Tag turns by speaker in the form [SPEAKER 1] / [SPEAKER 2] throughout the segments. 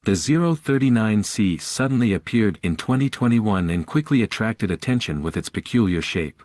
[SPEAKER 1] The 039C suddenly appeared in 2021 and quickly attracted attention with its peculiar shape.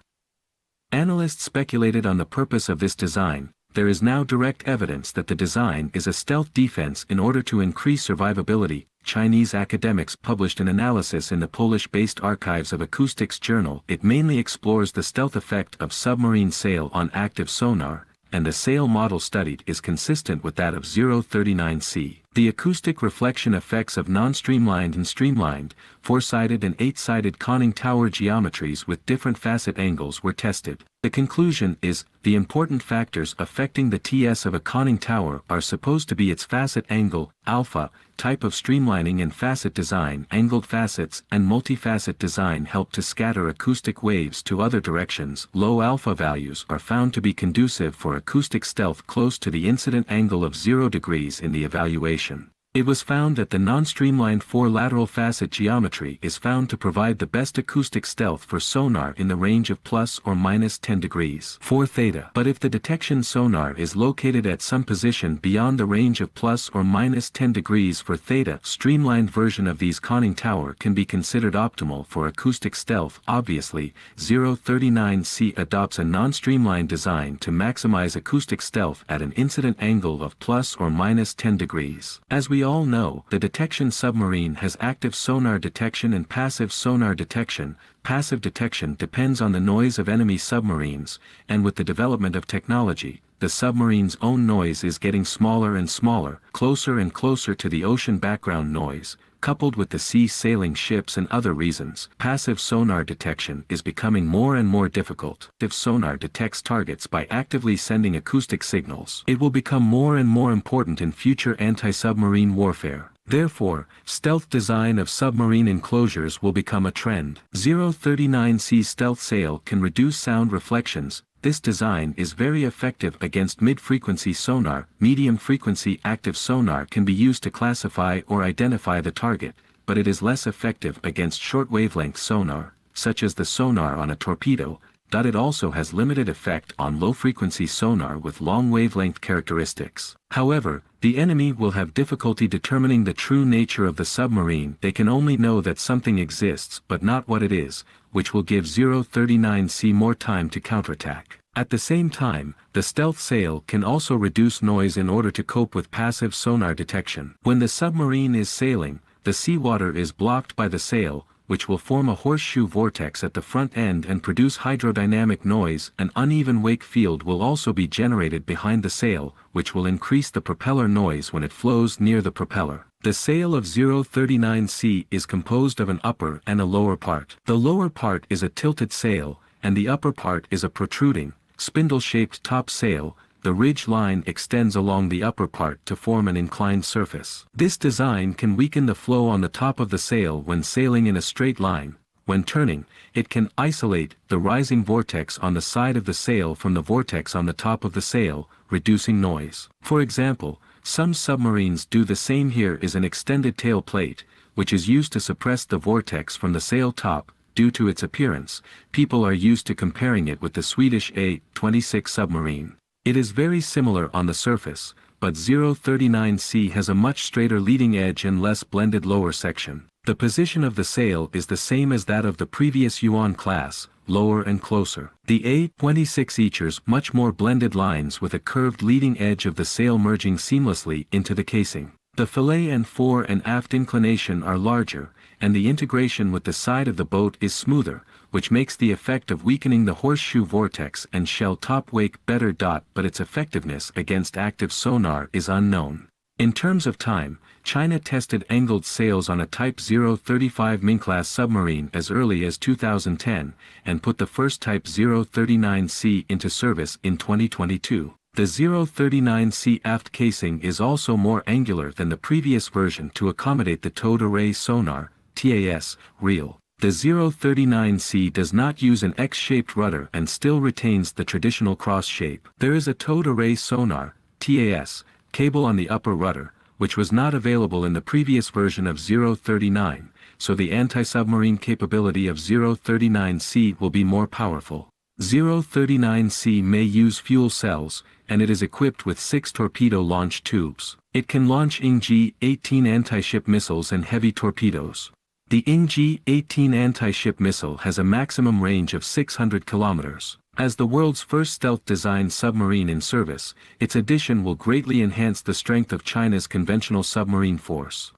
[SPEAKER 1] Analysts speculated on the purpose of this design. There is now direct evidence that the design is a stealth defense in order to increase survivability. Chinese academics published an analysis in the Polish-based Archives of Acoustics journal. It mainly explores the stealth effect of submarine sail on active sonar, and the sail model studied is consistent with that of 039C. The acoustic reflection effects of non-streamlined and streamlined, 4-sided and 8-sided conning tower geometries with different facet angles were tested. The conclusion is, the important factors affecting the TS of a conning tower are supposed to be its facet angle, alpha, type of streamlining and facet design. Angled facets and multifacet design help to scatter acoustic waves to other directions. Low alpha values are found to be conducive for acoustic stealth close to the incident angle of 0 degrees in the evaluation. It was found that the non-streamlined 4 lateral facet geometry is found to provide the best acoustic stealth for sonar in the range of plus or minus 10 degrees 4 theta. But if the detection sonar is located at some position beyond the range of plus or minus 10 degrees for theta, streamlined version of these conning tower can be considered optimal for acoustic stealth. Obviously, 039C adopts a non-streamlined design to maximize acoustic stealth at an incident angle of plus or minus 10 degrees. As we all know, the detection submarine has active sonar detection and passive sonar detection. Passive detection depends on the noise of enemy submarines, and with the development of technology, the submarine's own noise is getting smaller and smaller, closer and closer to the ocean background noise. Coupled with the sea sailing ships and other reasons, passive sonar detection is becoming more and more difficult. If sonar detects targets by actively sending acoustic signals, it will become more and more important in future anti-submarine warfare. Therefore, stealth design of submarine enclosures will become a trend. 039C stealth sail can reduce sound reflections. This design is very effective against mid-frequency sonar. Medium-frequency active sonar can be used to classify or identify the target, but it is less effective against short-wavelength sonar, such as the sonar on a torpedo. It also has limited effect on low-frequency sonar with long-wavelength characteristics. However, the enemy will have difficulty determining the true nature of the submarine. They can only know that something exists but not what it is, which will give 039C more time to counterattack. At the same time, the stealth sail can also reduce noise in order to cope with passive sonar detection. When the submarine is sailing, the seawater is blocked by the sail, which will form a horseshoe vortex at the front end and produce hydrodynamic noise. An uneven wake field will also be generated behind the sail, which will increase the propeller noise when it flows near the propeller. The sail of 039C is composed of an upper and a lower part. The lower part is a tilted sail, and the upper part is a protruding, spindle-shaped top sail. The ridge line extends along the upper part to form an inclined surface. This design can weaken the flow on the top of the sail when sailing in a straight line. When turning, it can isolate the rising vortex on the side of the sail from the vortex on the top of the sail, reducing noise. For example, some submarines do the same. Here is an extended tail plate, which is used to suppress the vortex from the sail top. Due to its appearance, people are used to comparing it with the Swedish A-26 submarine. It is very similar on the surface, but 039C has a much straighter leading edge and less blended lower section. The position of the sail is the same as that of the previous Yuan class, lower and closer. The A-26 features much more blended lines with a curved leading edge of the sail merging seamlessly into the casing. The fillet and fore and aft inclination are larger, and the integration with the side of the boat is smoother, which makes the effect of weakening the horseshoe vortex and shell top wake better. But its effectiveness against active sonar is unknown. In terms of time, China tested angled sails on a Type 035 Ming-class submarine as early as 2010, and put the first Type 039C into service in 2022. The 039C aft casing is also more angular than the previous version to accommodate the towed array sonar, TAS, reel. The 039C does not use an X-shaped rudder and still retains the traditional cross shape. There is a towed array sonar, TAS, cable on the upper rudder, which was not available in the previous version of 039, so the anti-submarine capability of 039C will be more powerful. 039C may use fuel cells, and it is equipped with 6 torpedo launch tubes. It can launch ING-18 anti-ship missiles and heavy torpedoes. The ING-18 anti-ship missile has a maximum range of 600 kilometers. As the world's first stealth-designed submarine in service, its addition will greatly enhance the strength of China's conventional submarine force.